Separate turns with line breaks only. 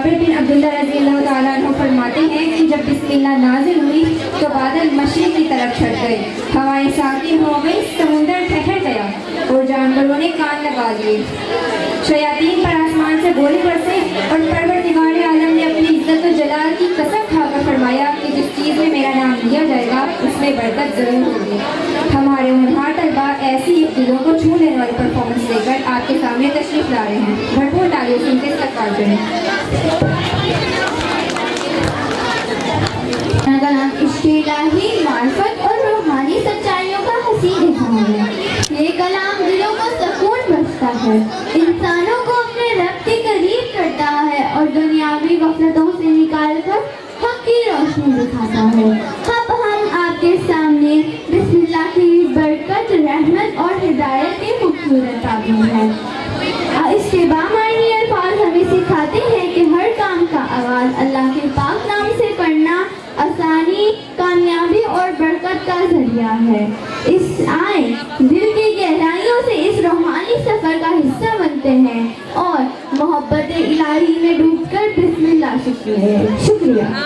जाबिर बिन अब्दुल्लाह रज़ी अल्लाह ताला अन्हु फरमाते हैं कि जब बिस्मिल्लाह नाज़िल हुई तो बादल मशरिक़ की तरफ छट गए, हवाएं साकिन हो गई, समुंदर ठहर गया और जानवरों ने कान लगा लिए। शयातीन पर आसमान से गोले बरसे और परवरदिगार आलम ने अपनी इज्जत और जलाल की कसम खाकर फरमाया कि जिस चीज़ में मेरा नाम लिया जाएगा उसमें बरकत ज़रूर होगी। हमारे होनहार तलबा ऐसी दिलों को छू लेने वाली परफॉर्मेंस लेकर आपके सामने तशरीफ ला रहे हैं। भरपूर तालियों से उनके इस्तकबाल करें।
इश्क़ इलाही, मार्फत और रूहानी सच्चाइयों का हसीन इज़हार है। ये कलाम दिलों को सुकून बख्शता है, इंसानों को अपने रब के करीब करता है और दुनियावी गफलतों से निकाल कर हक़ की रोशनी दिखाता है। अब हम आपके सामने बिस्मिल्लाह की बरकत, रहमत और हिदायत के खूबसूरत ताबीर है। इसके बामानी अल्फाज हमें सिखाते हैं कि हर काम का आगाज़ अल्लाह के पाक नाम से करना आसानी, कामयाबी और बरकत का जरिया है। इस आए दिल की गहराइयों से इस रूहानी सफ़र का हिस्सा बनते हैं और मोहब्बत इलाही में डूबकर बिस्मिल्लाह शुक्रिया।